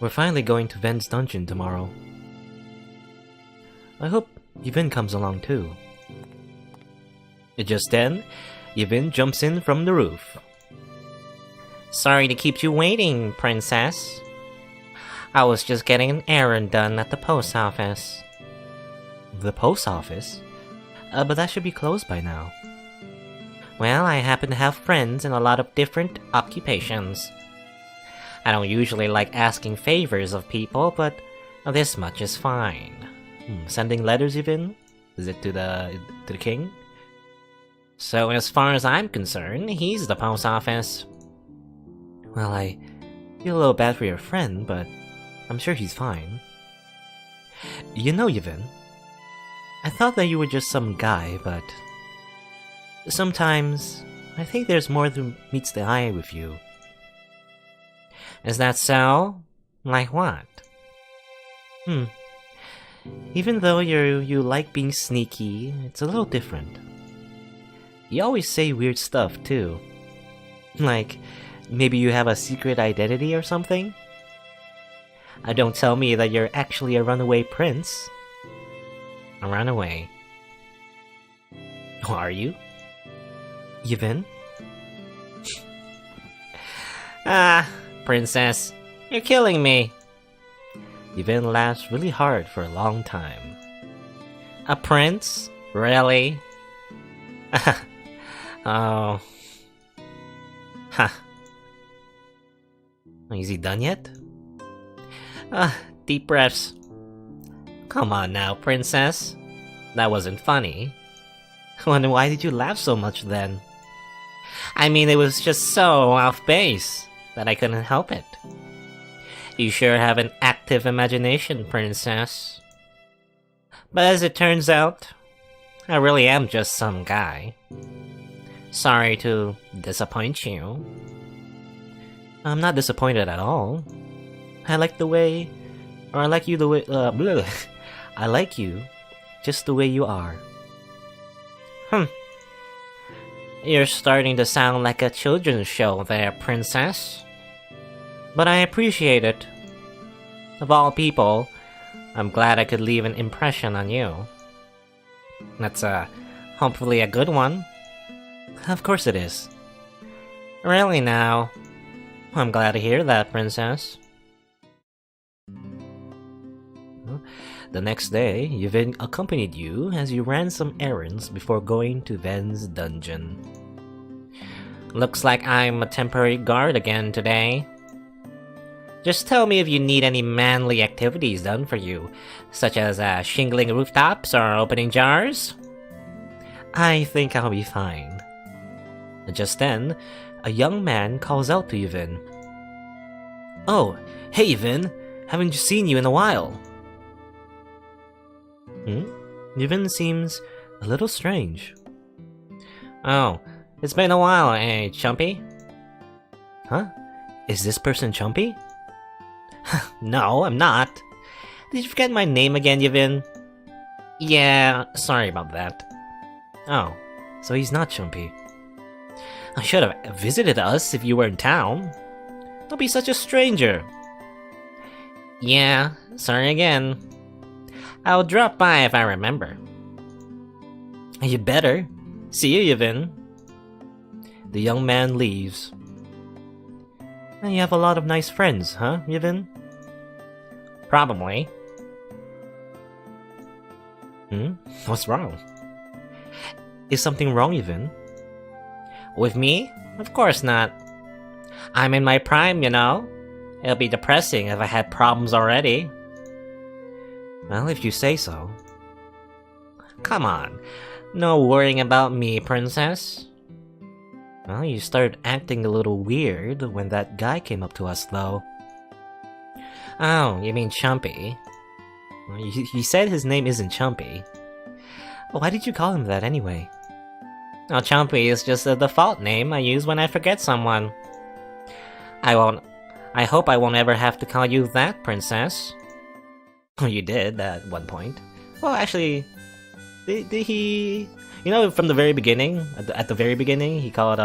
We're finally going to Ven's dungeon tomorrow. I hope Yvin comes along too. Just then, Yvin jumps in from the roof. Sorry to keep you waiting, Princess. I was just getting an errand done at the post office. The post office? But that should be closed by now. Well, I happen to have friends in a lot of different occupations. I don't usually like asking favors of people, but this much is fine. Sending letters, Yvin? Is it to the king? So as far as I'm concerned, he's the post office. Well, I feel a little bad for your friend, but I'm sure he's fine. You know, Yvin, I thought that you were just some guy, but sometimes I think there's more than meets the eye with you. Is that so? Like what? Even though you like being sneaky, it's a little different. You always say weird stuff, too. Like, maybe you have a secret identity or something? Don't tell me that you're actually a runaway prince. A runaway? Are you? Yvin? Princess, you're killing me. Yvin laughs really hard for a long time. A prince? Really? Oh. Ha. Is he done yet? Deep breaths. Come on now, Princess. That wasn't funny. Then why did you laugh so much then? I mean, it was just so off base that I couldn't help it. You sure have an active imagination, Princess. But as it turns out, I really am just some guy. Sorry to disappoint you. I'm not disappointed at all. I like the way... Or I like you the way... I like you just the way you are. You're starting to sound like a children's show there, Princess. But I appreciate it. Of all people, I'm glad I could leave an impression on you. That's hopefully a good one. Of course it is. Really now? I'm glad to hear that, Princess. The next day, Yvin accompanied you as you ran some errands before going to Ven's dungeon. Looks like I'm a temporary guard again today. Just tell me if you need any manly activities done for you, such as shingling rooftops or opening jars. I think I'll be fine. Just then, a young man calls out to Yvin. Oh, hey Yvin! Haven't seen you in a while. Yvin seems a little strange. Oh, it's been a while, eh, Chumpy? Huh? Is this person Chumpy? No, I'm not. Did you forget my name again, Yvin? Yeah, sorry about that. Oh, so he's not Chumpy. I should have visited us if you were in town. Don't be such a stranger. Yeah, sorry again. I'll drop by if I remember. You better. See you, Yvin. The young man leaves. And you have a lot of nice friends, huh, Yvin? Probably. What's wrong? Is something wrong, Yvin? With me? Of course not. I'm in my prime, you know. It'll be depressing if I had problems already. Well, if you say so. Come on. No worrying about me, Princess. Well, you started acting a little weird when that guy came up to us, though. Oh, you mean Chumpy? You said his name isn't Chumpy. Why did you call him that anyway? Oh, Chumpy is just a default name I use when I forget someone. I hope I won't ever have to call you that, Princess. Oh, you did at one point. Well, actually, did he... You know, from the very beginning, at the very beginning, he called,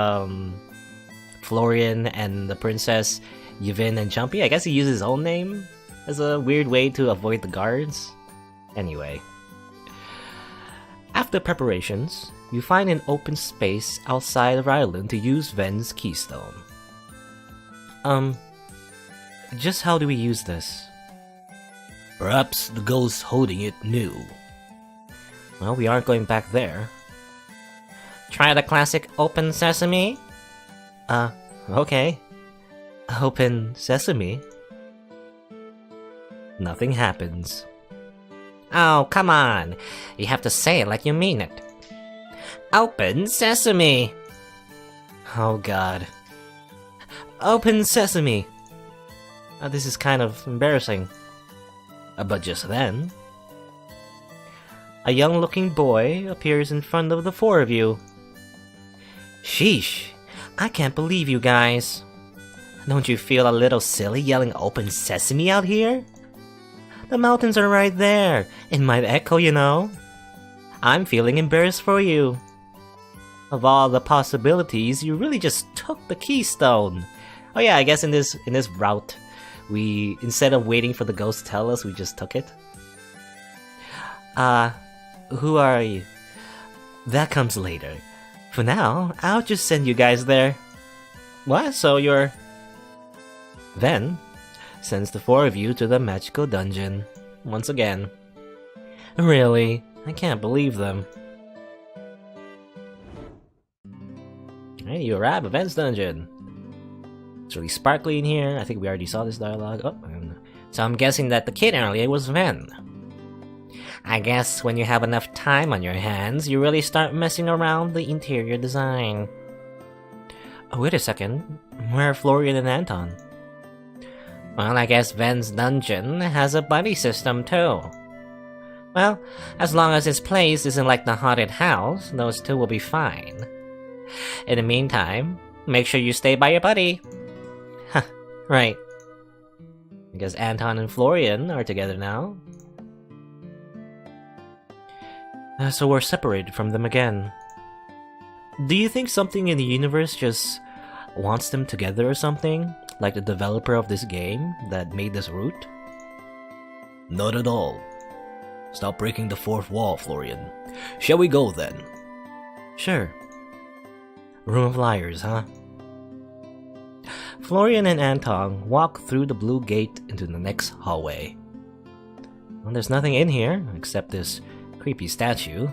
Florian and the princess, Yvin and Chumpy. I guess he used his own name as a weird way to avoid the guards. Anyway. After preparations, you find an open space outside of island to use Ven's keystone. Just how do we use this? Perhaps the ghost holding it knew. Well, we aren't going back there. Try the classic open sesame? Okay. Open sesame. Nothing happens. Oh, come on. You have to say it like you mean it. Open sesame! Oh god. Open sesame! This is kind of embarrassing. But just then, a young-looking boy appears in front of the four of you. Sheesh, I can't believe you guys. Don't you feel a little silly yelling open sesame out here? The mountains are right there. It might echo, you know. I'm feeling embarrassed for you. Of all the possibilities, you really just took the keystone. Oh yeah, I guess in this route, we, instead of waiting for the ghost to tell us, we just took it. Who are you? That comes later. For now, I'll just send you guys there. What? So you're... Then, sends the four of you to the magical dungeon. Once again. Really? I can't believe them. Hey, you arrive at Ven's dungeon. It's really sparkly in here. I think we already saw this dialogue. Oh, so I'm guessing that the kid earlier was Ven. I guess when you have enough time on your hands, you really start messing around the interior design. Oh, wait a second. Where are Florian and Anton? Well, I guess Ven's dungeon has a buddy system too. Well, as long as his place isn't like the haunted house, those two will be fine. In the meantime, make sure you stay by your buddy. Huh, right. I guess Anton and Florian are together now. So we're separated from them again. Do you think something in the universe just wants them together or something? Like the developer of this game that made this route? Not at all. Stop breaking the fourth wall, Florian. Shall we go then? Sure. Room of Liars, huh? Florian and Anton walk through the blue gate into the next hallway. Well, there's nothing in here except this creepy statue.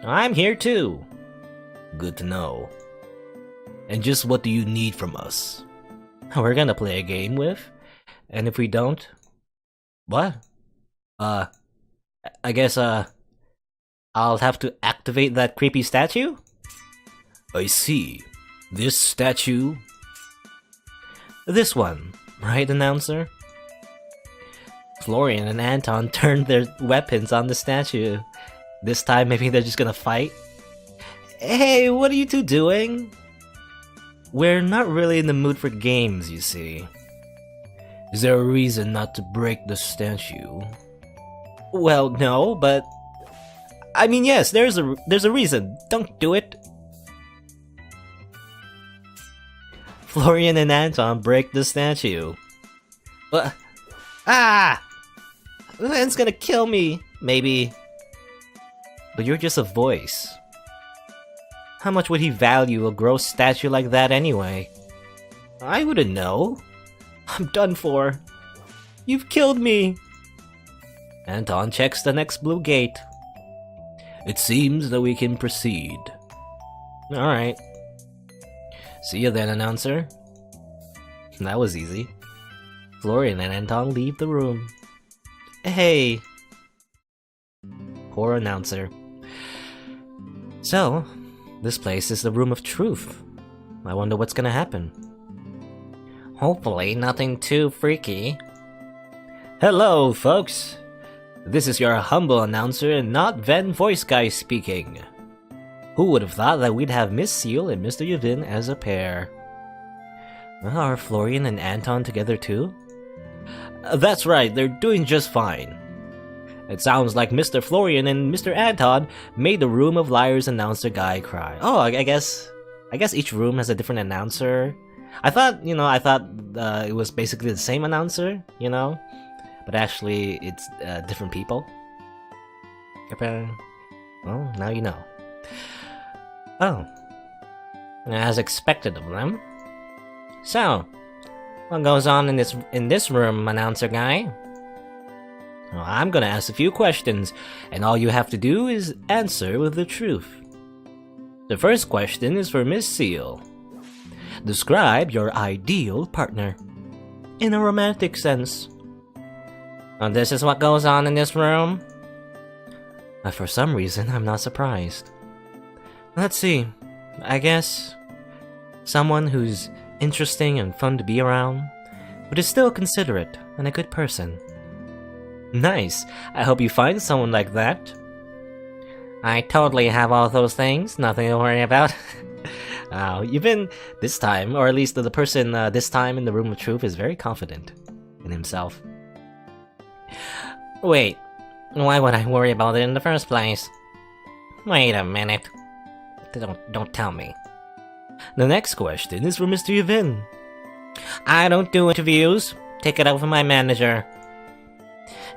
I'm here too. Good to know. And just what do you need from us? We're gonna play a game with, and if we don't... What? I guess, I'll have to activate that creepy statue? I see. This statue? This one, right, announcer? Florian and Anton turned their weapons on the statue. This time, maybe they're just gonna fight? Hey, what are you two doing? We're not really in the mood for games, you see. Is there a reason not to break the statue? Well, no, but... I mean, yes, there's a reason. Don't do it. Florian and Anton break the statue. Ah! Ven's gonna kill me, maybe. But you're just a voice. How much would he value a gross statue like that anyway? I wouldn't know. I'm done for. You've killed me. Anton checks the next blue gate. It seems that we can proceed. Alright. See you then, announcer. That was easy. Florian and Anton leave the room. Hey! Poor announcer. So, this place is the Room of Truth. I wonder what's gonna happen. Hopefully nothing too freaky. Hello, folks! This is your humble announcer and not Ven Voice Guy speaking. Who would have thought that we'd have Miss Seal and Mr. Yvin as a pair? Well, are Florian and Anton together too? That's right, they're doing just fine. It sounds like Mr. Florian and Mr. Anton made the Room of Liars announcer guy cry. Oh, I guess I guess each room has a different announcer. I thought it was basically the same announcer, but actually it's different people. Well, now you know. Oh, as expected of them. So, what goes on in this room, announcer guy? Well, I'm gonna ask a few questions, and all you have to do is answer with the truth. The first question is for Miss Ciel. Describe your ideal partner. In a romantic sense. And this is what goes on in this room? For some reason, I'm not surprised. Let's see. I guess someone who's interesting and fun to be around, but is still considerate and a good person. Nice. I hope you find someone like that. I totally have all those things, nothing to worry about. Yvin, this time, or at least the person this time in the Room of Truth, is very confident in himself. Wait, why would I worry about it in the first place? Wait a minute. Don't tell me. The next question is for Mr. Yvin. I don't do interviews. Take it up with my manager.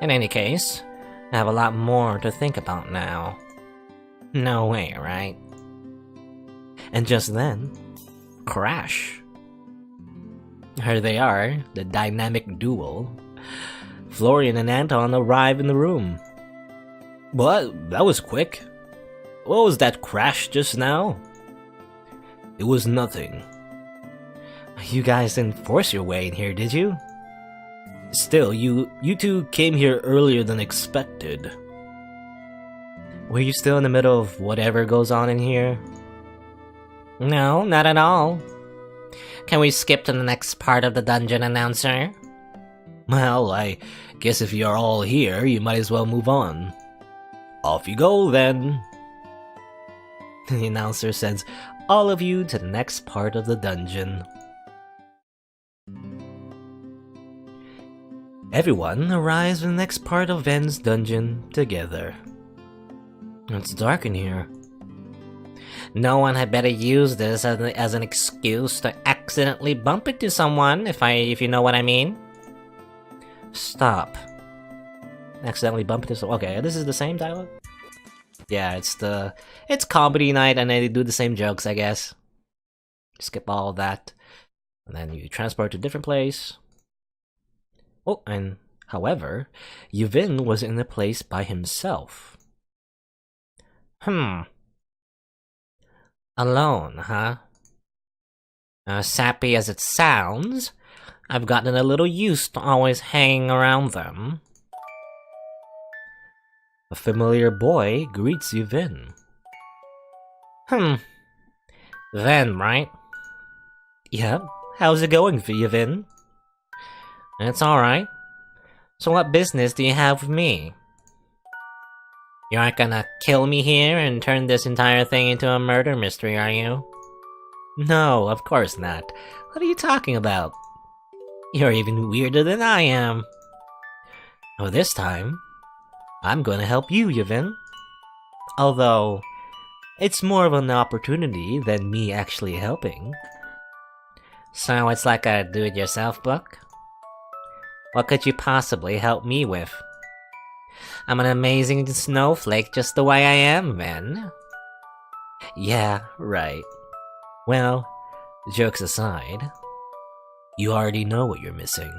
In any case, I have a lot more to think about now. No way, right? And just then, crash. Here they are, the dynamic duo. Florian and Anton arrive in the room. What? That was quick. What was that crash just now? It was nothing. You guys didn't force your way in here, did you? Still, you two came here earlier than expected. Were you still in the middle of whatever goes on in here? No, not at all. Can we skip to the next part of the dungeon, announcer? Well, I guess if you're all here, you might as well move on. Off you go, then. The announcer sends all of you to the next part of the dungeon. Everyone arrives in the next part of Ven's dungeon together. It's dark in here. No one had better use this as an excuse to accidentally bump into someone, if you know what I mean. Stop. Accidentally bump into someone. Okay, this is the same dialogue? Yeah, it's comedy night and they do the same jokes, I guess. Skip all of that. And then you transport to a different place. Oh, and however, Yvin was in the place by himself. Alone, huh? Sappy as it sounds, I've gotten a little used to always hanging around them. A familiar boy greets Yvin. Ven, right? Yep. How's it going for you, Yvin? It's alright. So what business do you have with me? You aren't gonna kill me here and turn this entire thing into a murder mystery, are you? No, of course not. What are you talking about? You're even weirder than I am. Oh, this time, I'm gonna help you, Yvin. Although, it's more of an opportunity than me actually helping. So it's like a do-it-yourself book? What could you possibly help me with? I'm an amazing snowflake just the way I am, Ven. Yeah, right. Well, jokes aside, you already know what you're missing.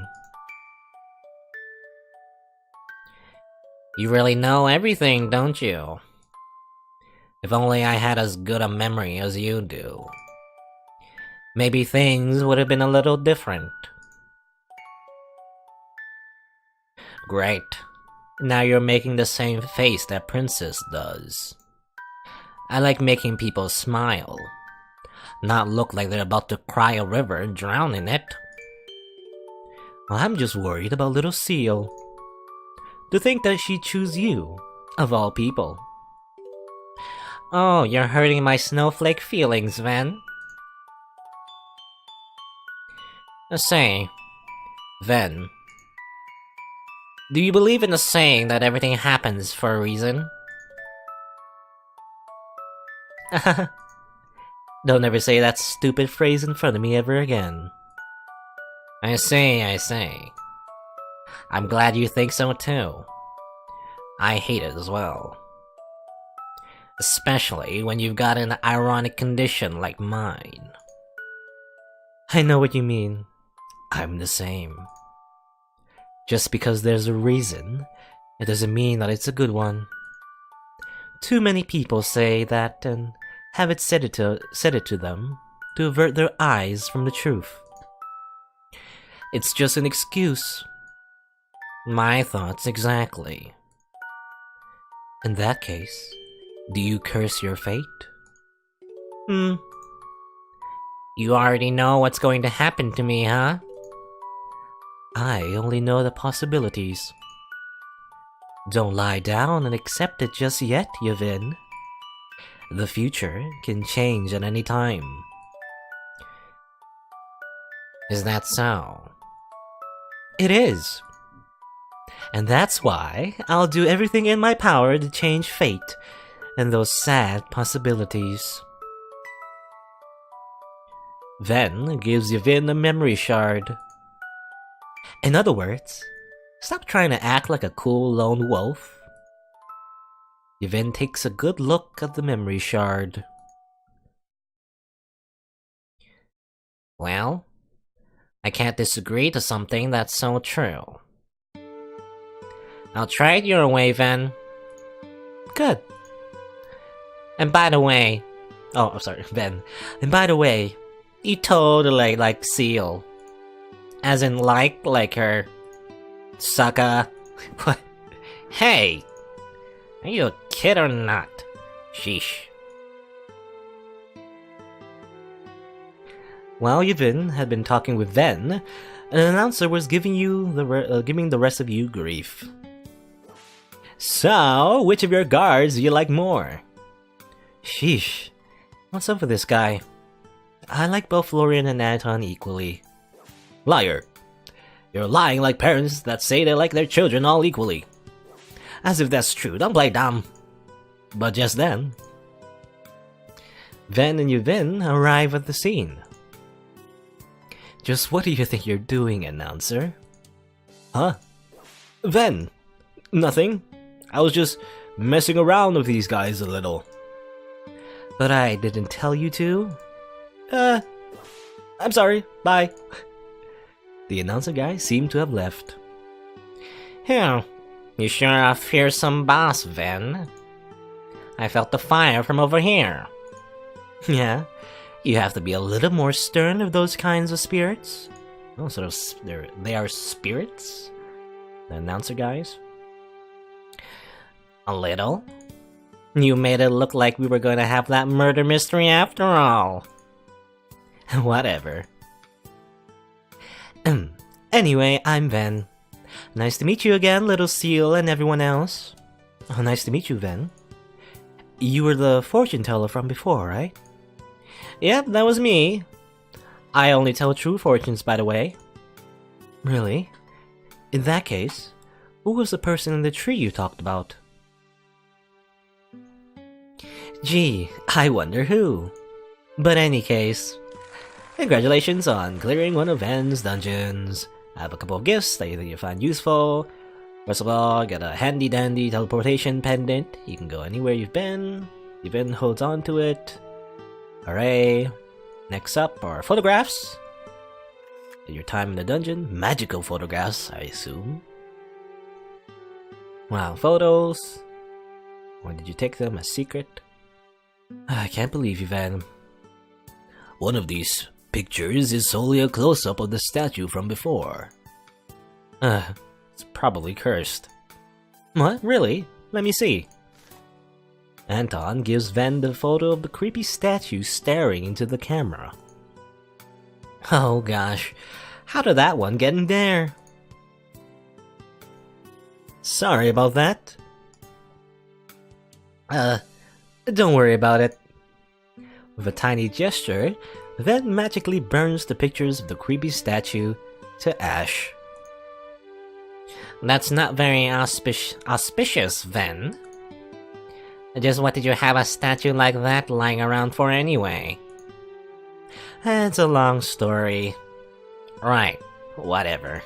You really know everything, don't you? If only I had as good a memory as you do. Maybe things would have been a little different. Great. Now you're making the same face that Princess does. I like making people smile, not look like they're about to cry a river and drown in it. Well, I'm just worried about little Ciel. To think that she'd choose you, of all people. Oh, you're hurting my snowflake feelings, Ven. Say, Ven, do you believe in the saying that everything happens for a reason? Don't ever say that stupid phrase in front of me ever again. I see. I'm glad you think so too. I hate it as well. Especially when you've got an ironic condition like mine. I know what you mean. I'm the same. Just because there's a reason, it doesn't mean that it's a good one. Too many people say that and have it said it to them to avert their eyes from the truth. It's just an excuse. My thoughts exactly. In that case, do you curse your fate? You already know what's going to happen to me, huh? I only know the possibilities. Don't lie down and accept it just yet, Yvin. The future can change at any time. Is that so? It is. And that's why I'll do everything in my power to change fate and those sad possibilities. Then gives Yvin a memory shard. In other words, stop trying to act like a cool lone wolf. Yvin takes a good look at the memory shard. Well, I can't disagree to something that's so true. I'll try it your way, then. Good. And by the way... Oh, I'm sorry, Ben. And by the way, you totally like Ciel. As in like her... Sucker. What? Hey! Are you a kid or not? Sheesh. While Yvin had been talking with Ven, an announcer was giving the rest of you grief. So, which of your guards do you like more? Sheesh. What's up with this guy? I like both Florian and Anton equally. Liar. You're lying like parents that say they like their children all equally. As if that's true, don't play dumb. But just then... Ven and Yvin arrive at the scene. Just what do you think you're doing, announcer? Huh? Ven! Nothing. I was just messing around with these guys a little. But I didn't tell you to? I'm sorry. Bye. The announcer guy seemed to have left. Here, you sure are a fearsome boss, Ven. I felt the fire from over here. Yeah? You have to be a little more stern of those kinds of spirits? Oh, so they are spirits? The announcer guys? A little? You made it look like we were going to have that murder mystery after all. Whatever. Anyway, I'm Ven. Nice to meet you again, little Ciel and everyone else. Oh, nice to meet you, Ven. You were the fortune teller from before, right? Yep, that was me. I only tell true fortunes, by the way. Really? In that case, who was the person in the tree you talked about? Gee, I wonder who. But any case, congratulations on clearing one of Ven's dungeons. I have a couple of gifts that you find useful. First of all, get a handy dandy teleportation pendant. You can go anywhere you've been. Yvin holds on to it. Hooray. Next up are photographs. In your time in the dungeon, magical photographs, I assume. Wow, photos. Or did you take them as secret? I can't believe you, Van. One of these pictures is solely a close-up of the statue from before. It's probably cursed. What? Really? Let me see. Anton gives Ven the photo of the creepy statue staring into the camera. Oh gosh, how did that one get in there? Sorry about that. Don't worry about it. With a tiny gesture, Ven magically burns the pictures of the creepy statue to ash. That's not very auspicious, Ven. Just what did you have a statue like that lying around for anyway? It's a long story. Right, whatever.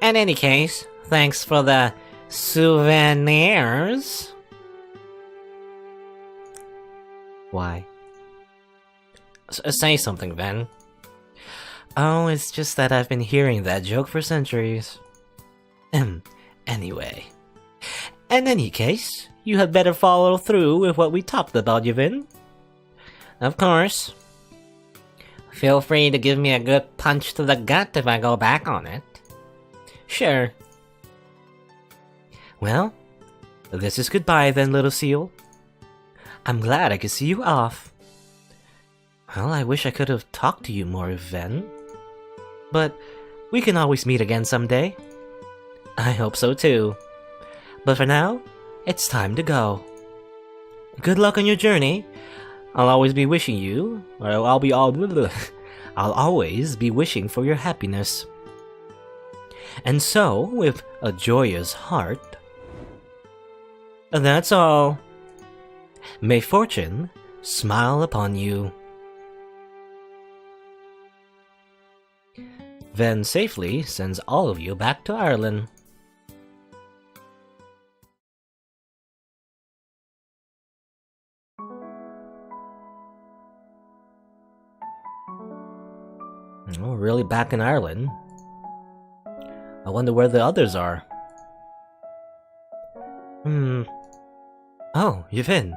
In any case, thanks for the souvenirs. Why? Say something, then. Oh, it's just that I've been hearing that joke for centuries. Anyway. In any case, you had better follow through with what we talked about, Yvin. Of course. Feel free to give me a good punch to the gut if I go back on it. Sure. Well, this is goodbye then, little seal. I'm glad I could see you off. Well, I wish I could have talked to you more, Yvin. But we can always meet again someday. I hope so too. But for now, it's time to go. Good luck on your journey. I'll always be wishing you, or I'll always be wishing for your happiness. And so, with a joyous heart, that's all. May fortune smile upon you. Then safely sends all of you back to Ireland. Oh, really back in Ireland? I wonder where the others are. Oh, Yvin.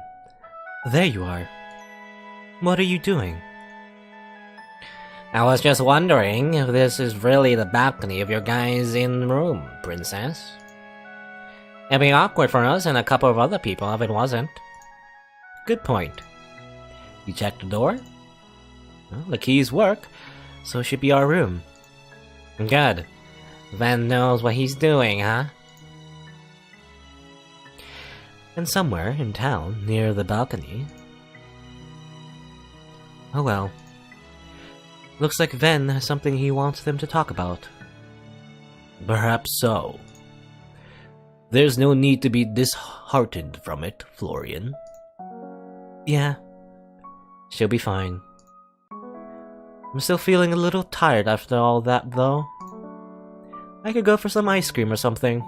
There you are. What are you doing? I was just wondering if this is really the balcony of your guys' in room, princess. It'd be awkward for us and a couple of other people if it wasn't. Good point. You checked the door? Well, the keys work, so it should be our room. Good. Van knows what he's doing, huh? And somewhere in town, near the balcony. Oh well. Looks like Ven has something he wants them to talk about. Perhaps so. There's no need to be disheartened from it, Florian. Yeah. She'll be fine. I'm still feeling a little tired after all that, though. I could go for some ice cream or something.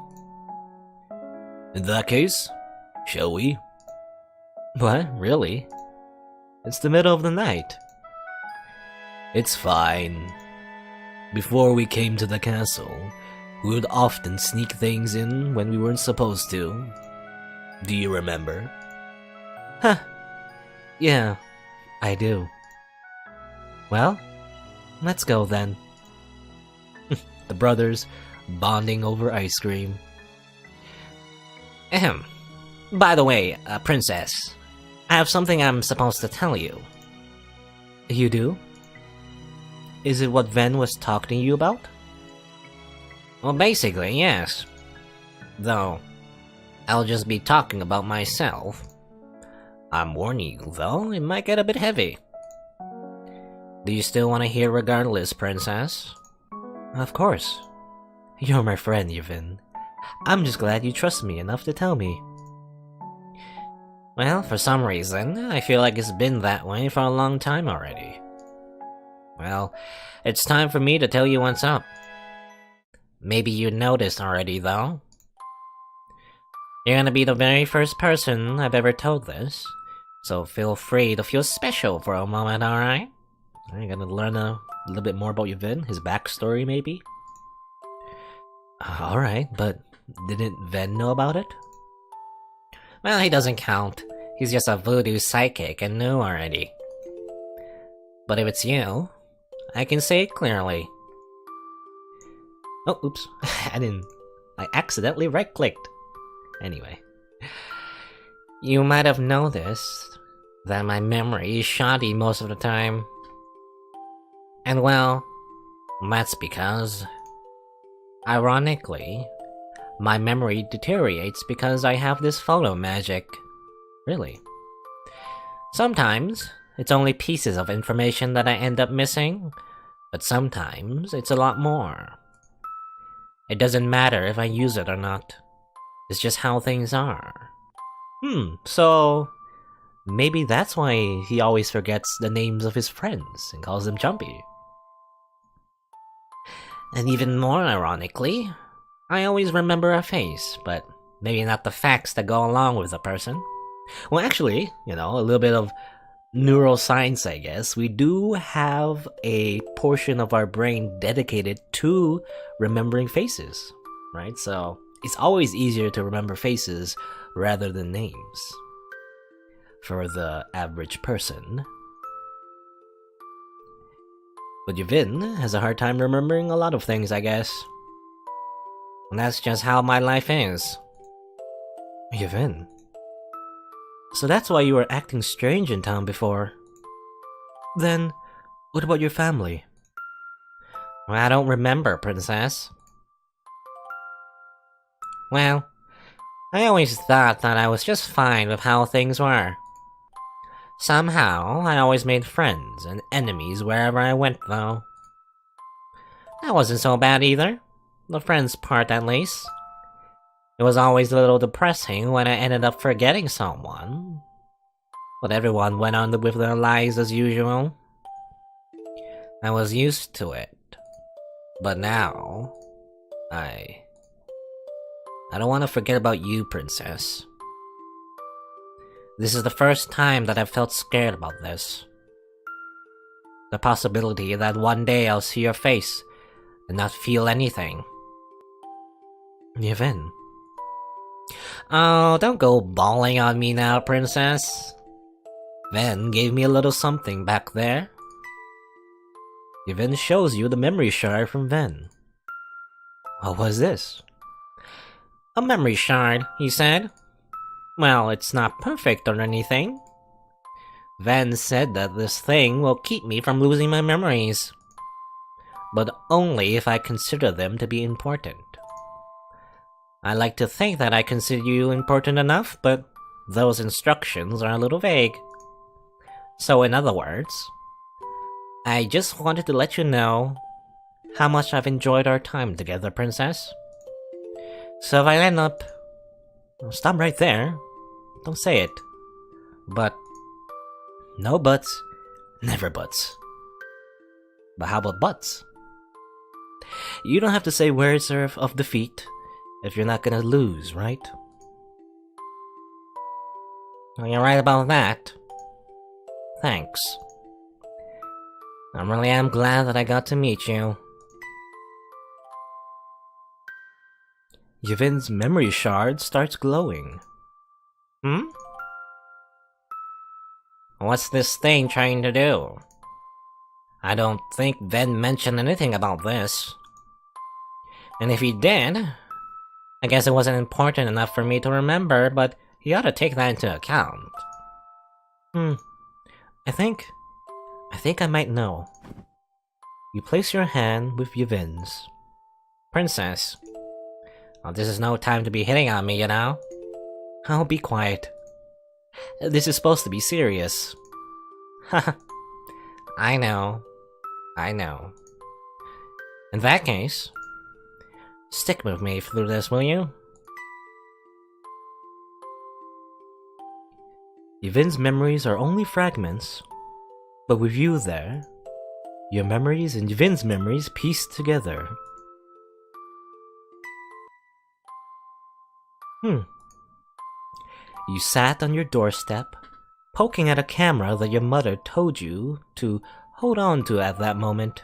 In that case, shall we? What? Really? It's the middle of the night. It's fine. Before we came to the castle, we would often sneak things in when we weren't supposed to. Do you remember? Huh. Yeah, I do. Well, let's go then. The brothers bonding over ice cream. Ahem. By the way, princess, I have something I'm supposed to tell you. You do? Is it what Ven was talking to you about? Well, basically, yes. Though, I'll just be talking about myself. I'm warning you, though, it might get a bit heavy. Do you still want to hear regardless, princess? Of course. You're my friend, Yvin. I'm just glad you trust me enough to tell me. Well, for some reason, I feel like it's been that way for a long time already. Well, it's time for me to tell you what's up. Maybe you noticed already, though. You're gonna be the very first person I've ever told this, so feel free to feel special for a moment, alright? I'm gonna learn a little bit more about Yvin, his backstory maybe? Alright, but didn't Ven know about it? Well, he doesn't count. He's just a voodoo psychic and knew already. But if it's you, I can say it clearly. Oh, oops. I accidentally right-clicked. Anyway. You might have noticed that my memory is shoddy most of the time. And well, that's because, ironically, my memory deteriorates because I have this photo magic. Really? Sometimes, it's only pieces of information that I end up missing, but sometimes it's a lot more. It doesn't matter if I use it or not. It's just how things are. So Maybe that's why he always forgets the names of his friends and calls them Chumpy. And even more ironically, I always remember a face, but maybe not the facts that go along with the person. Well, actually, a little bit of neuroscience, I guess. We do have a portion of our brain dedicated to remembering faces, right? So it's always easier to remember faces rather than names for the average person. But Yvin has a hard time remembering a lot of things, I guess. And that's just how my life is. Yvin? So that's why you were acting strange in town before. Then, what about your family? Well, I don't remember, Princess. Well, I always thought that I was just fine with how things were. Somehow, I always made friends and enemies wherever I went, though. That wasn't so bad either. The friends part, at least. It was always a little depressing when I ended up forgetting someone. But everyone went on with their lives as usual. I was used to it. But now, I don't want to forget about you, Princess. This is the first time that I've felt scared about this. The possibility that one day I'll see your face and not feel anything. Yvin. Oh, don't go bawling on me now, Princess. Ven gave me a little something back there. Yvin shows you the memory shard from Ven. What was this? A memory shard, he said. Well, it's not perfect or anything. Ven said that this thing will keep me from losing my memories. But only if I consider them to be important. I like to think that I consider you important enough, but those instructions are a little vague. So in other words, I just wanted to let you know how much I've enjoyed our time together, Princess. So if I end up... Stop right there. Don't say it. But... No buts. Never buts. But how about buts? You don't have to say words of defeat if you're not gonna lose, right? Well, you're right about that. Thanks. I really am glad that I got to meet you. Yvin's memory shard starts glowing. Hmm? What's this thing trying to do? I don't think Ven mentioned anything about this. And if he did, I guess it wasn't important enough for me to remember, but he ought to take that into account. I think I might know. You place your hand with Yvin's. Princess. Well, this is no time to be hitting on me, you know? I'll be quiet. This is supposed to be serious. Haha. I know. In that case, stick with me through this, will you? Yvin's memories are only fragments, but with you there, your memories and Yvin's memories piece together. You sat on your doorstep, poking at a camera that your mother told you to hold on to at that moment.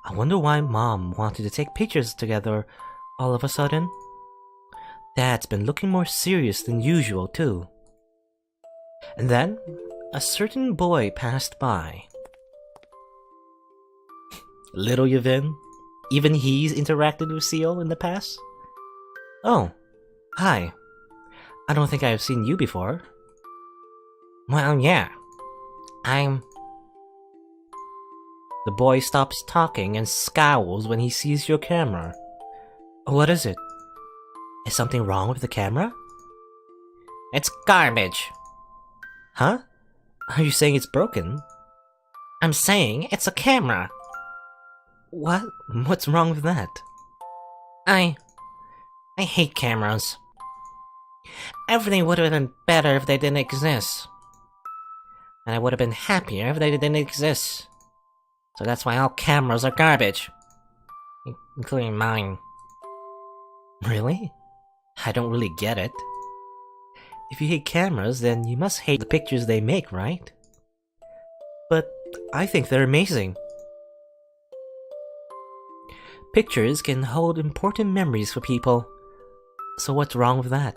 I wonder why Mom wanted to take pictures together all of a sudden. Dad's been looking more serious than usual, too. And then, a certain boy passed by. Little Yvin? Even he's interacted with Ciel in the past? Oh, hi. I don't think I've seen you before. Well, yeah. The boy stops talking and scowls when he sees your camera. What is it? Is something wrong with the camera? It's garbage. Huh? Are you saying it's broken? I'm saying it's a camera. What? What's wrong with that? I hate cameras. Everything would have been better if they didn't exist. And I would have been happier if they didn't exist. So that's why all cameras are garbage. Including mine. Really? I don't really get it. If you hate cameras, then you must hate the pictures they make, right? But I think they're amazing. Pictures can hold important memories for people. So what's wrong with that?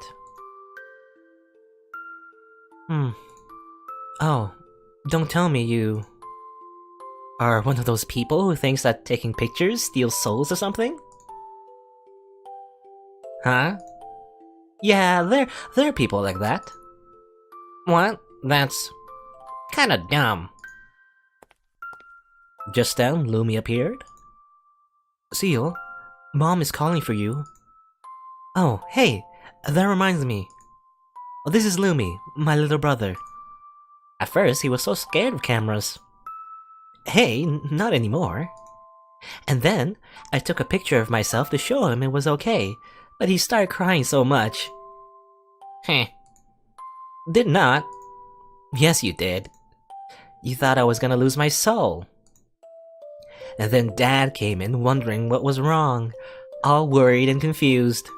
Oh, don't tell me you are one of those people who thinks that taking pictures steals souls or something? Huh? Yeah, there are people like that. What? That's kinda dumb. Just then, Lumi appeared. Ciel, Mom is calling for you. Oh, hey, that reminds me. This is Lumi, my little brother. At first, he was so scared of cameras. Hey, not anymore. And then, I took a picture of myself to show him it was okay, but he started crying so much. Heh. Did not. Yes, you did. You thought I was gonna lose my soul. And then Dad came in wondering what was wrong, all worried and confused.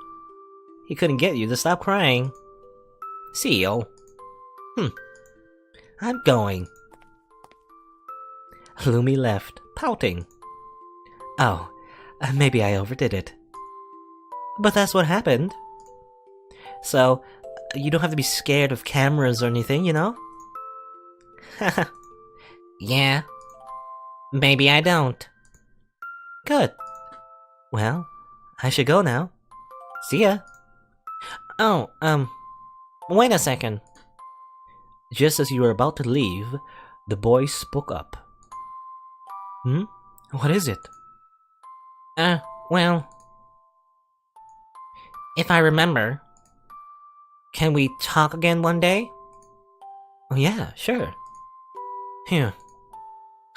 He couldn't get you to stop crying. Ciel. I'm going. Lumi left, pouting. Oh, maybe I overdid it. But that's what happened. So, you don't have to be scared of cameras or anything, you know? Yeah. Maybe I don't. Good. Well, I should go now. See ya. Oh, wait a second. Just as you were about to leave, the boy spoke up. What is it? Well... If I remember... Can we talk again one day? Oh yeah, sure. Phew.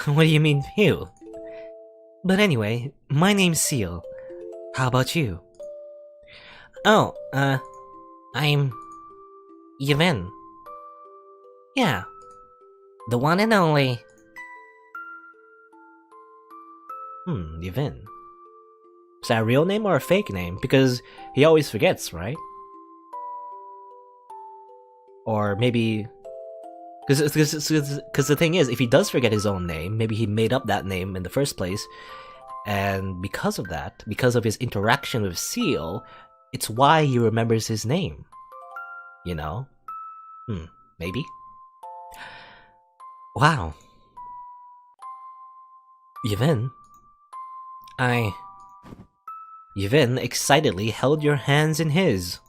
What do you mean, phew? But anyway, my name's Ciel. How about you? Oh, I'm... Yvin. Yeah. The one and only. Yvin. Is that a real name or a fake name? Because he always forgets, right? Or maybe... Because the thing is, if he does forget his own name, maybe he made up that name in the first place, and because of that, because of his interaction with Ciel, it's why he remembers his name. You know? Maybe? Wow. Yvin? Yvin excitedly held your hands in his.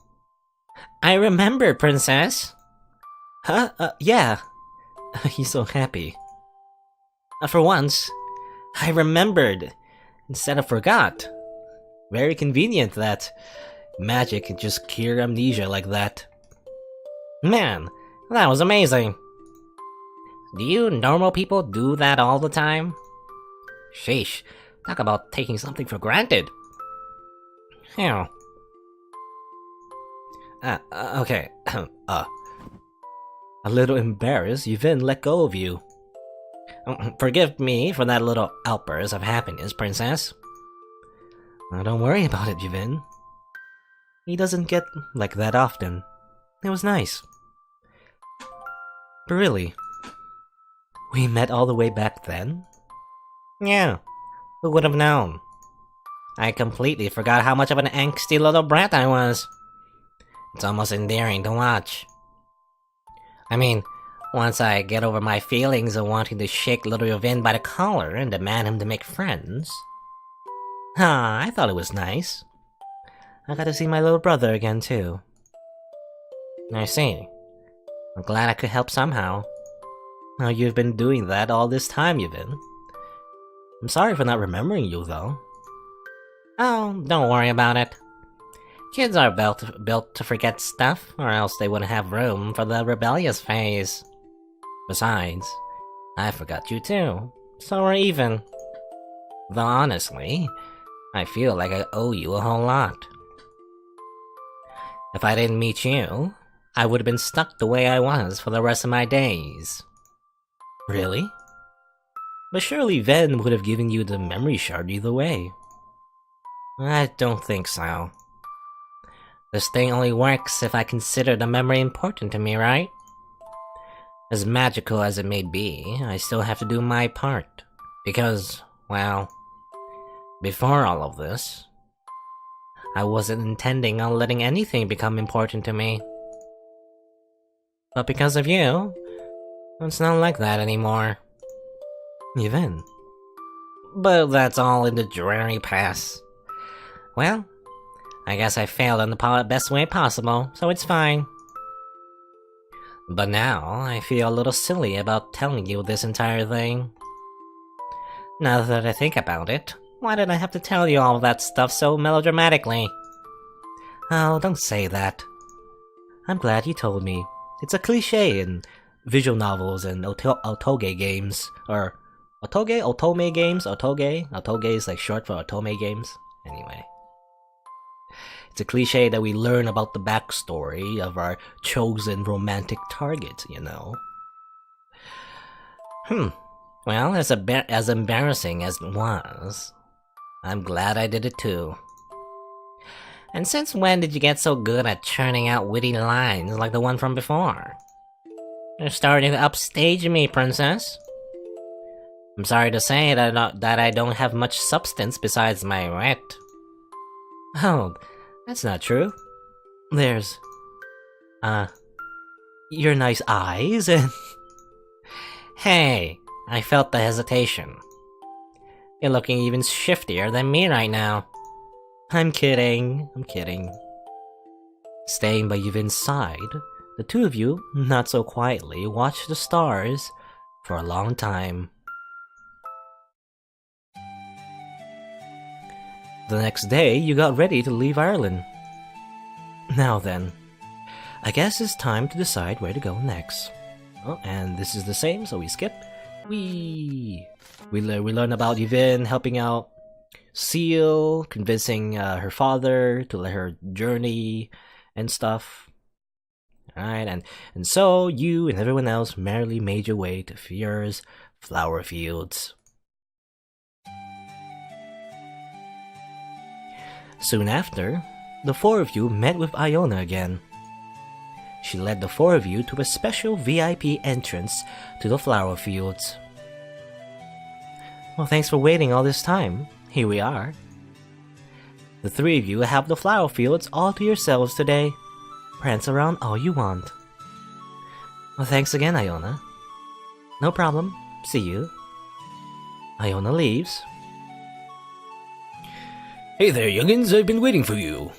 I remember, Princess. Huh? Yeah. He's so happy. For once, I remembered instead of forgot. Very convenient that magic can just cure amnesia like that. Man, that was amazing. Do you normal people do that all the time? Sheesh, talk about taking something for granted. Hell. Okay. A little embarrassed, Yvin let go of you. Forgive me for that little outburst of happiness, Princess. Don't worry about it, Yvin. He doesn't get like that often. It was nice. But really, we met all the way back then? Yeah, who would have known? I completely forgot how much of an angsty little brat I was. It's almost endearing to watch. I mean, once I get over my feelings of wanting to shake little Yvin by the collar and demand him to make friends. I thought it was nice. I got to see my little brother again, too. I see. I'm glad I could help somehow. Now you've been doing that all this time, Yvin. I'm sorry for not remembering you, though. Oh, don't worry about it. Kids are built to forget stuff, or else they wouldn't have room for the rebellious phase. Besides, I forgot you too, so we're even. Though honestly, I feel like I owe you a whole lot. If I didn't meet you, I would have been stuck the way I was for the rest of my days. Really? But surely Ven would have given you the memory shard either way. I don't think so. This thing only works if I consider the memory important to me, right? As magical as it may be, I still have to do my part. Because, well, before all of this, I wasn't intending on letting anything become important to me. But because of you, it's not like that anymore. Yvin. But that's all in the dreary past. Well, I guess I failed in the best way possible, so it's fine. But now, I feel a little silly about telling you this entire thing. Now that I think about it, why did I have to tell you all of that stuff so melodramatically? Oh, don't say that. I'm glad you told me. It's a cliche in visual novels and Otoge games. Or, Otoge? Otome games? Otoge? Otoge is like short for Otome games. Anyway. It's a cliche that we learn about the backstory of our chosen romantic target, you know. Well, as embarrassing as it was, I'm glad I did it too. And since when did you get so good at churning out witty lines like the one from before? You're starting to upstage me, princess. I'm sorry to say that I don't have much substance besides my wit. Oh, that's not true. There's... your nice eyes and... Hey, I felt the hesitation. You're looking even shiftier than me right now. I'm kidding. Staying by Yvin's side, the two of you, not so quietly, watched the stars for a long time. The next day, you got ready to leave Ireland. Now then, I guess it's time to decide where to go next. Oh, and this is the same, so we skip. We learn about Yvin helping out Ciel, convincing her father to let her journey and stuff. Alright, and so you and everyone else merrily made your way to Fier's flower fields. Soon after, the four of you met with Iona again. She led the four of you to a special VIP entrance to the flower fields. Well, thanks for waiting all this time. Here we are. The three of you have the flower fields all to yourselves today. Prance around all you want. Well, thanks again, Iona. No problem. See you. Iona leaves. Hey there, youngins, I've been waiting for you.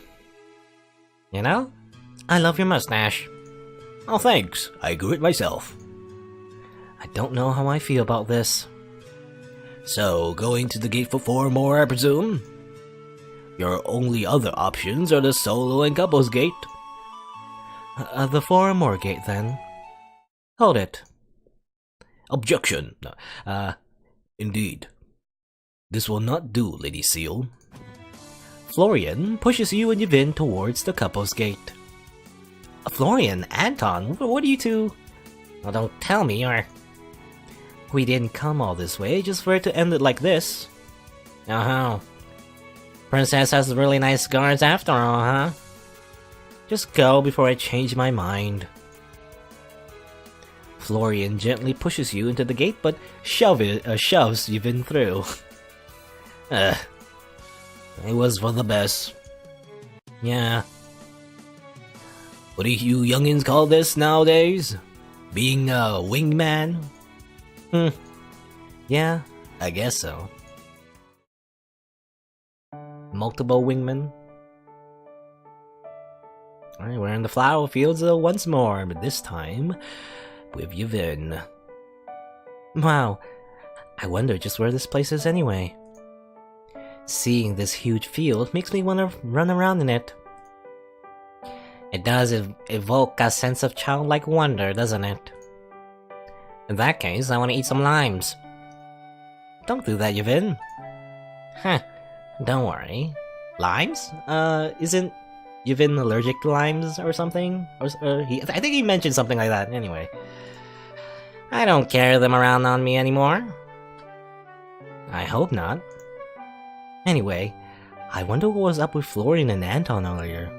You know, I love your mustache. Oh, thanks. I grew it myself. I don't know how I feel about this. So, going to the gate for 4 more, I presume? Your only other options are the solo and couples gate. The 4 more gate, then. Hold it. Objection. Indeed. This will not do, Lady Ciel. Florian pushes you and Yvin towards the couple's gate. Florian, Anton, what are you two? Well, don't tell me, or... We didn't come all this way just for it to end it like this. Oh, Princess has really nice guards after all, huh? Just go before I change my mind. Florian gently pushes you into the gate but shoves Yvin through. It was for the best. Yeah. What do you youngins call this nowadays? Being a wingman? Yeah, I guess so. Multiple wingmen. Alright, we're in the flower fields once more, but this time with Yvin. Wow, I wonder just where this place is anyway. Seeing this huge field makes me want to run around in it. It does evoke a sense of childlike wonder, doesn't it? In that case, I want to eat some limes. Don't do that, Yvin. Huh, don't worry. Limes? Isn't Yvin allergic to limes or something? I think he mentioned something like that, anyway. I don't carry them around on me anymore. I hope not. Anyway, I wonder what was up with Florian and Anton earlier.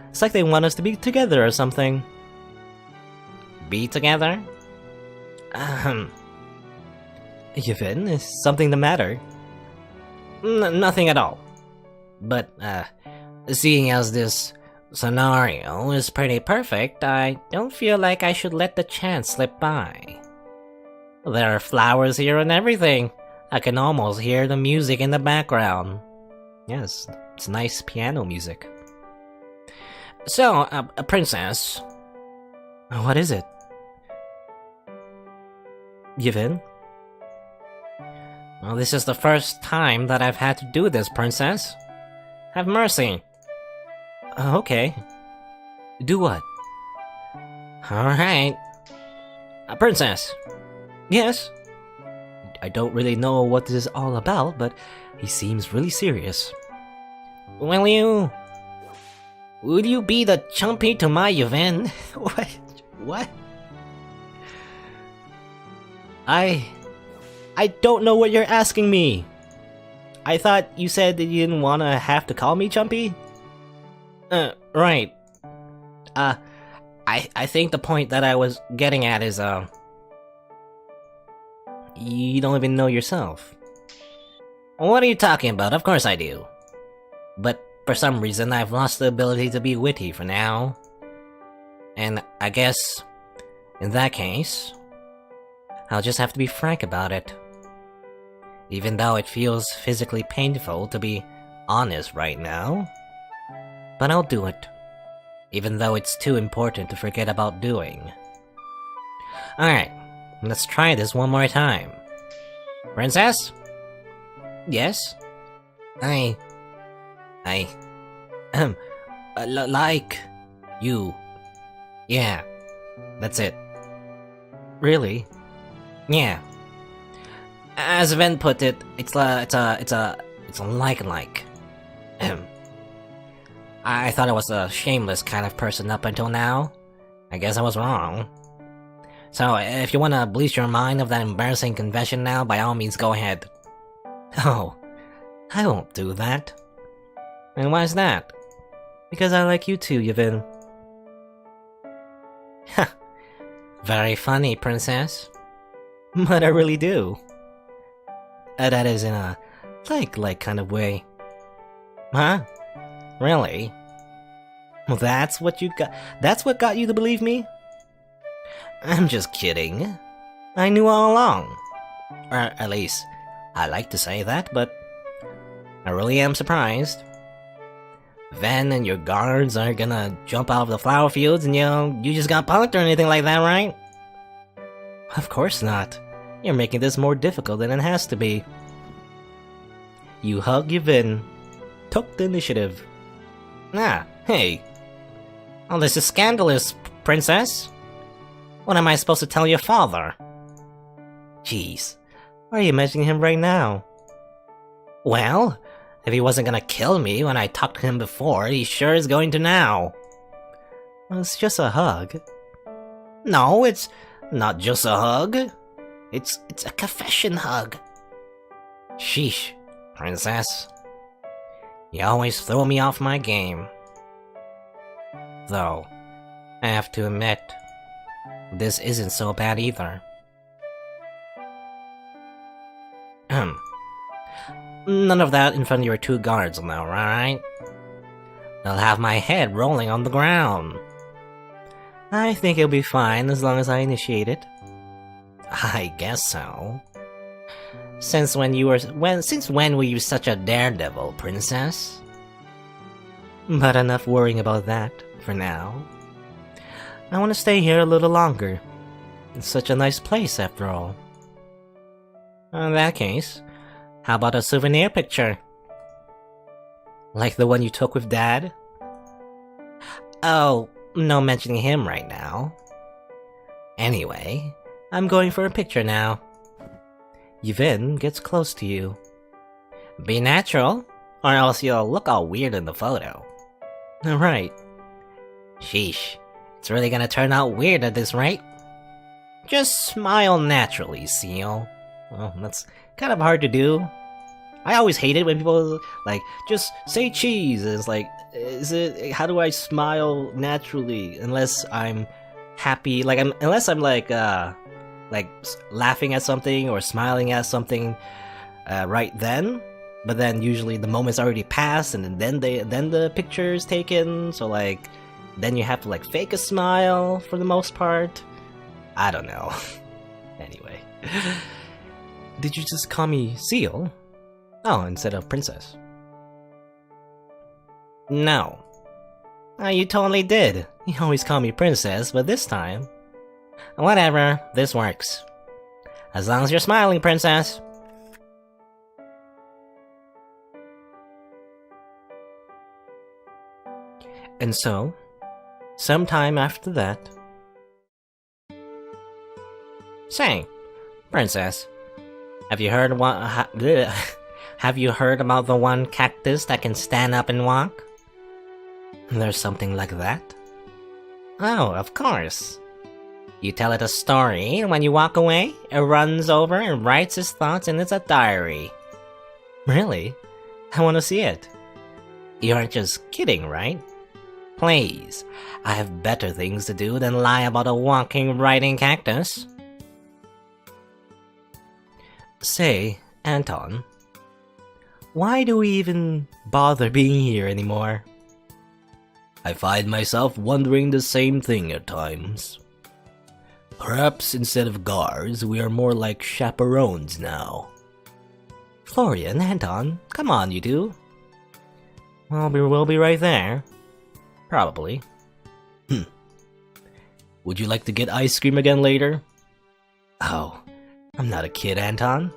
It's like they want us to be together or something. Be together? Yvin, is something the matter? Nothing at all. But, seeing as this scenario is pretty perfect, I don't feel like I should let the chance slip by. There are flowers here and everything. I can almost hear the music in the background. Yes, it's nice piano music. So, Princess. What is it? Yvin? Well, this is the first time that I've had to do this, Princess. Have mercy. Okay. Do what? Alright. Princess. Yes? I don't really know what this is all about, but he seems really serious. Will you be the Chumpy to my Yvin? What? I don't know what you're asking me. I thought you said that you didn't want to have to call me Chumpy? Right. I think the point that I was getting at is, you don't even know yourself. What are you talking about? Of course I do. But for some reason, I've lost the ability to be witty for now. And I guess, in that case, I'll just have to be frank about it. Even though it feels physically painful to be honest right now. But I'll do it. Even though it's too important to forget about doing. Alright, let's try this one more time. Princess? Yes? Like... you. Yeah, that's it. Really? Yeah. As Yvin put it, it's a like. I thought I was a shameless kind of person up until now. I guess I was wrong. So, if you wanna bleach your mind of that embarrassing confession now, by all means go ahead. Oh, I won't do that. And why is that? Because I like you too, Yvin. Very funny, Princess. But I really do. That is in a like kind of way. Huh? Really? Well, that's what got you to believe me? I'm just kidding. I knew all along. Or at least, I like to say that, but I really am surprised. Van and your guards aren't gonna jump out of the flower fields and you just got punked or anything like that, right? Of course not. You're making this more difficult than it has to be. You hug Yvin. Took the initiative. Ah, hey. Oh, this is scandalous, Princess. What am I supposed to tell your father? Jeez, why are you mentioning him right now? Well, if he wasn't gonna kill me when I talked to him before, he sure is going to now. Well, it's just a hug. No, it's not just a hug. It's a confession hug. Sheesh, Princess. You always throw me off my game. Though, I have to admit, this isn't so bad either. None of that in front of your two guards now, right? They'll have my head rolling on the ground. I think it'll be fine as long as I initiate it. I guess so. Since when were you such a daredevil, Princess? But enough worrying about that, for now. I want to stay here a little longer. It's such a nice place, after all. In that case, how about a souvenir picture? Like the one you took with Dad? Oh, no mentioning him right now. Anyway, I'm going for a picture now. Yvin gets close to you. Be natural, or else you'll look all weird in the photo. Right. Sheesh. It's really gonna turn out weird at this rate. Just smile naturally, Ciel. Well, that's kind of hard to do. I always hate it when people like just say cheese. And it's like, how do I smile naturally unless I'm happy? Like unless I'm like laughing at something or smiling at something right then. But then usually the moment's already passed, and then the picture is taken. So like, then you have to like fake a smile for the most part. I don't know. Anyway, did you just call me Ciel? Oh, instead of Princess. No. Oh, you totally did. You always call me Princess, but this time... Whatever, this works. As long as you're smiling, Princess. And so, sometime after that... Say, Princess, have you heard have you heard about the one cactus that can stand up and walk? There's something like that? Oh, of course. You tell it a story, and when you walk away, it runs over and writes its thoughts in its diary. Really? I want to see it. You aren't just kidding, right? Please, I have better things to do than lie about a walking, writing cactus. Say, Anton, why do we even bother being here anymore? I find myself wondering the same thing at times. Perhaps instead of guards, we are more like chaperones now. Florian, Anton, come on, you two. Well, we'll be right there. Probably. Would you like to get ice cream again later? Oh, I'm not a kid, Anton.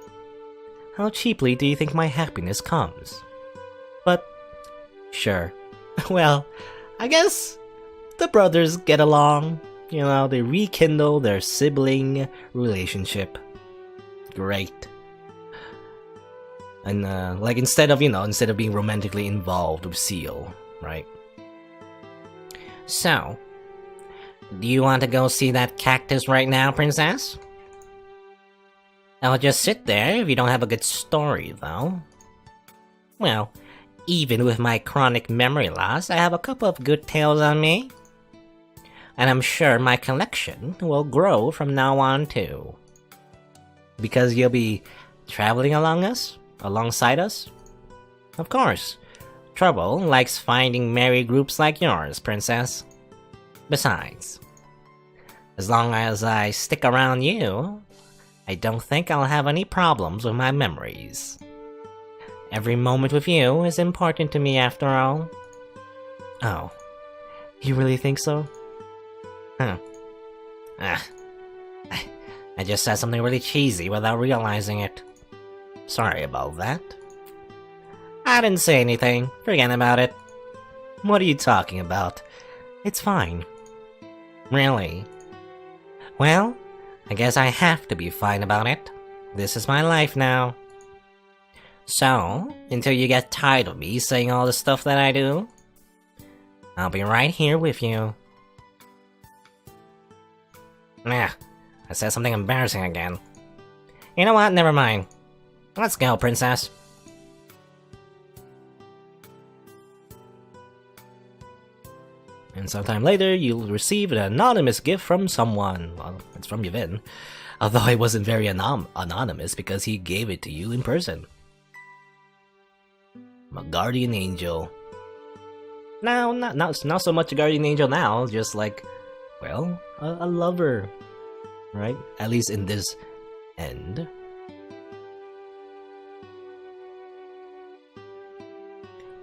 How cheaply do you think my happiness comes? But, sure. Well, I guess the brothers get along. You know, they rekindle their sibling relationship. Great. And, like, instead of being romantically involved with Ciel, right? So, do you want to go see that cactus right now, Princess? I'll just sit there if you don't have a good story, though. Well, even with my chronic memory loss, I have a couple of good tales on me. And I'm sure my collection will grow from now on, too. Because you'll be traveling alongside us? Of course. Trouble likes finding merry groups like yours, Princess. Besides, as long as I stick around you, I don't think I'll have any problems with my memories. Every moment with you is important to me after all. Oh, you really think so? Huh. I just said something really cheesy without realizing it. Sorry about that. I didn't say anything. Forget about it. What are you talking about? It's fine. Really? Well, I guess I have to be fine about it. This is my life now. So, until you get tired of me saying all the stuff that I do, I'll be right here with you. Nah, I said something embarrassing again. You know what? Never mind. Let's go, Princess. And sometime later, you'll receive an anonymous gift from someone. Well, it's from Yvin. Although it wasn't very anonymous because he gave it to you in person. My guardian angel. No, not so much a guardian angel now. Just like, well, a lover. Right? At least in this end.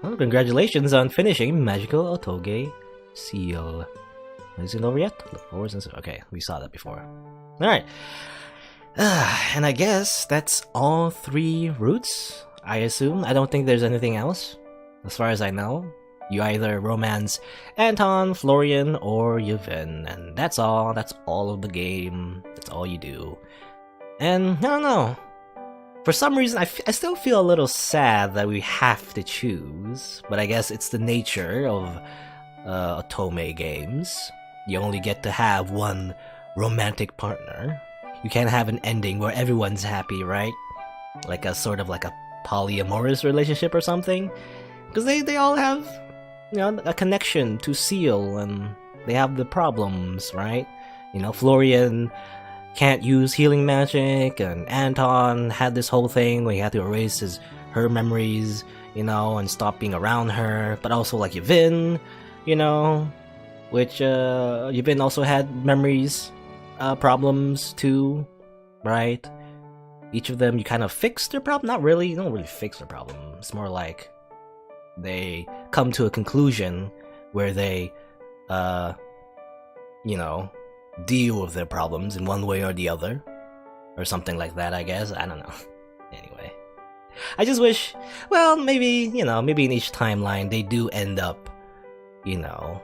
Well, congratulations on finishing Magical Otoge Ciel. Is it over yet? Look forwards and okay, we saw that before. Alright. And I guess that's all 3 routes, I assume. I don't think there's anything else, as far as I know. You either romance Anton, Florian, or Yvin, and that's all. That's all of the game. That's all you do. And, I don't know. For some reason, I still feel a little sad that we have to choose, but I guess it's the nature of Otome games. You only get to have one romantic partner. You can't have an ending where everyone's happy, right? Like a sort of like a polyamorous relationship or something. Because they all have, you know, a connection to Ciel, and they have the problems, right? You know, Florian can't use healing magic, and Anton had this whole thing where he had to erase her memories, you know, and stop being around her. But also like Yvin, you know, which Yvin also had memories problems too, right? Each of them, you kind of fix their problem. Not really, you don't really fix their problem. It's more like they come to a conclusion where they, you know, deal with their problems in one way or the other. Or something like that, I guess. I don't know. Anyway. I just wish, well, maybe, you know, maybe in each timeline they do end up, you know,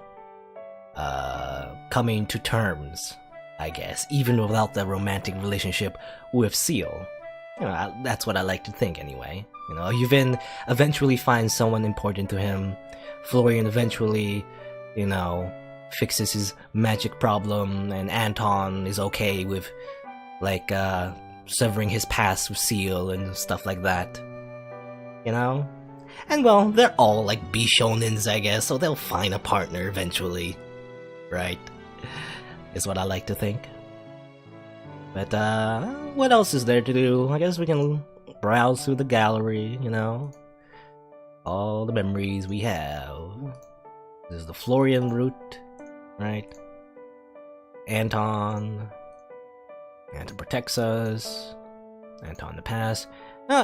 coming to terms, I guess, even without the romantic relationship with Ciel. You know, that's what I like to think anyway. You know, Yvin eventually finds someone important to him. Florian eventually, you know, fixes his magic problem, and Anton is okay with, like, severing his past with Ciel and stuff like that. You know? And well, they're all like B-shonens, I guess, so they'll find a partner eventually. Right? Is what I like to think. But, what else is there to do? I guess we can browse through the gallery, you know? All the memories we have. This is the Florian route, right? Anton protects us. Anton the past.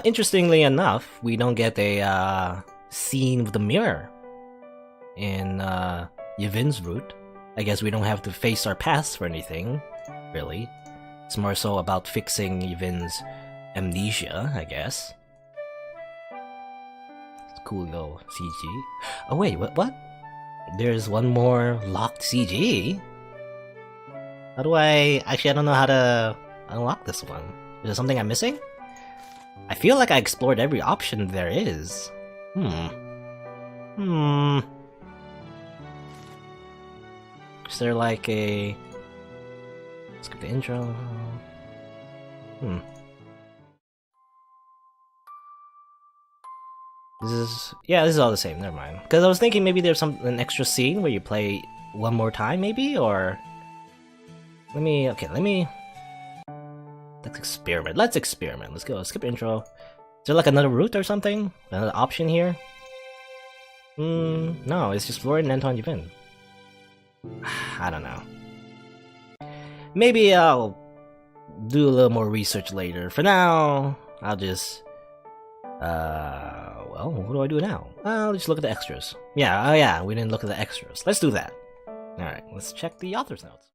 Interestingly enough, we don't get a scene with the mirror in Yvin's route. I guess we don't have to face our past for anything, really. It's more so about fixing Yvin's amnesia, I guess. It's cool little CG. Oh wait, what? There's one more locked CG? How do I... Actually, I don't know how to unlock this one. Is there something I'm missing? I feel like I explored every option there is. Is there like a... Skip the intro. This is... Yeah, this is all the same, never mind. Because I was thinking maybe there's an extra scene where you play one more time, maybe? Or... Let me... Let's experiment. Let's go. Skip intro. Is there like another route or something? Another option here? No, it's just Florian and Anton Yvin. I don't know. Maybe I'll do a little more research later. For now, I'll just... well, what do I do now? I'll just look at the extras. Yeah, oh yeah, we didn't look at the extras. Let's do that. Alright, let's check the author's notes.